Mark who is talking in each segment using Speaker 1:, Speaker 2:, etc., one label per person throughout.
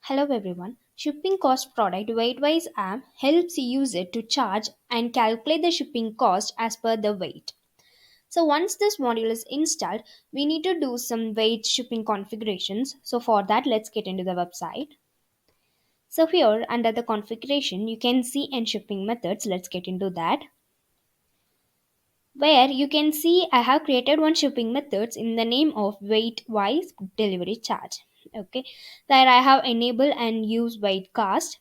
Speaker 1: Hello everyone. Shipping cost product weight-wise app helps user to charge and calculate the shipping cost as per the weight. So once this module is installed, we need to do some weight shipping configurations. So for that, let's get into the website. So here under the configuration, you can see and shipping methods. Let's get into that. Where you can see I have created one shipping methods in the name of weight-wise delivery charge. Okay, there I have enabled and use weight cost.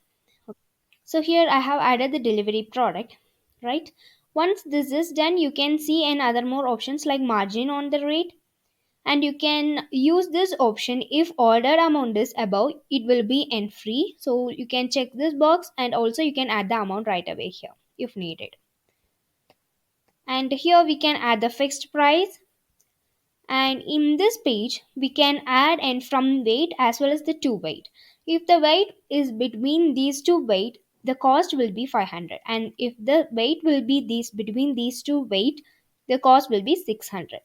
Speaker 1: So here I have added the delivery product, right? Once this is done, you can see and other more options like margin on the rate, and you can use this option if order amount is above, it will be end free. So you can check this box and also you can add the amount right away here if needed. And here we can add the fixed price, and in this page we can add and from weight as well as the two weight. If the weight is between these two weight, the cost will be 500, and if the weight will be these between these two weight, the cost will be 600.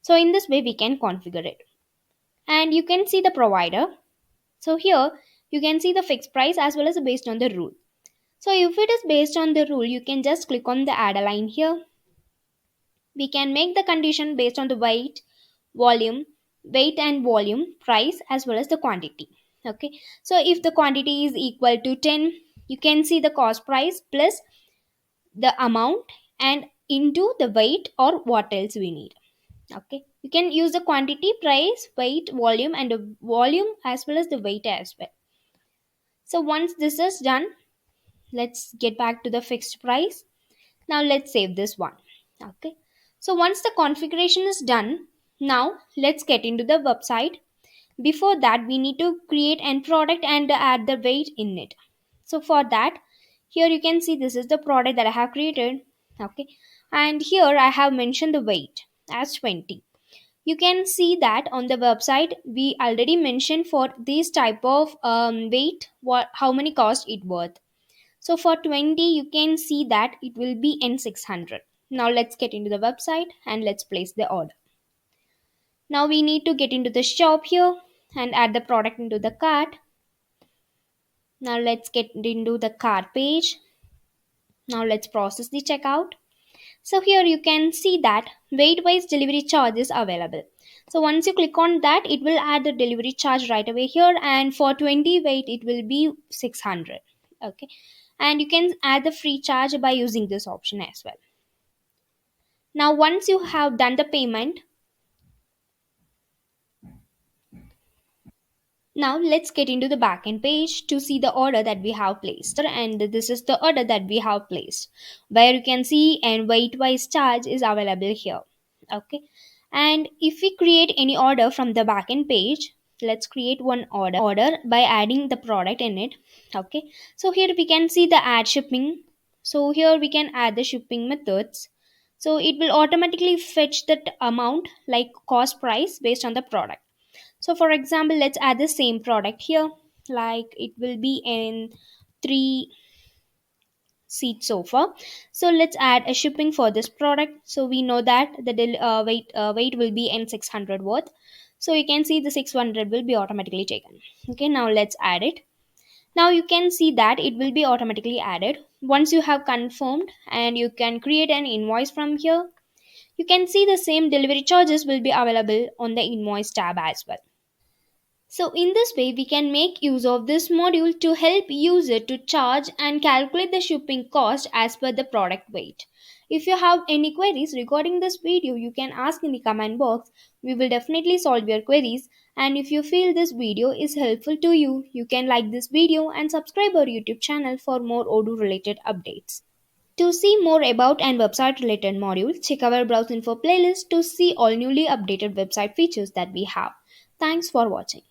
Speaker 1: So in this way we can configure it, and you can see the provider. So here you can see the fixed price as well as based on the rule. So if it is based on the rule, you can just click on the add a line here. We can make the condition based on the volume weight and volume, price as well as the quantity. Okay, so if the quantity is equal to 10, you can see the cost price plus the amount and into the weight or what else we need. Okay, you can use the quantity, price, weight, volume, and the volume as well as the weight as well. So once this is done, let's get back to the fixed price. Now let's save this one. Okay, so once the configuration is done, now let's get into the website. Before that, we need to create an product and add the weight in it. So for that, here you can see this is the product that I have created. Okay, and here I have mentioned the weight as 20. You can see that on the website we already mentioned for this type of weight what how many cost it worth. So for 20, you can see that it will be in 600. Now let's get into the website and let's place the order. Now we need to get into the shop here and add the product into the cart. Now let's get into the cart page. Now let's process the checkout. So here you can see that weight-wise delivery charge is available. So once you click on that, it will add the delivery charge right away here, and for 20 weight it will be 600. Okay, and you can add the free charge by using this option as well. Now once you have done the payment, now let's get into the backend page to see the order that we have placed. And this is the order that we have placed, where you can see and weight wise charge is available here. Okay. And if we create any order from the backend page, let's create one order by adding the product in it. Okay. So here we can see the add shipping. So here we can add the shipping methods. So it will automatically fetch that amount like cost price based on the product. So for example, let's add the same product here, like it will be in 3 seat sofa. So let's add a shipping for this product. So we know that the weight will be in 600 worth. So you can see the 600 will be automatically taken. Okay, now let's add it. Now you can see that it will be automatically added. Once you have confirmed and you can create an invoice from here, you can see the same delivery charges will be available on the invoice tab as well. So in this way, we can make use of this module to help user to charge and calculate the shipping cost as per the product weight. If you have any queries regarding this video, you can ask in the comment box. We will definitely solve your queries. And if you feel this video is helpful to you, you can like this video and subscribe our YouTube channel for more Odoo related updates. To see more about and website related modules, check our BrowseInfo playlist to see all newly updated website features that we have. Thanks for watching.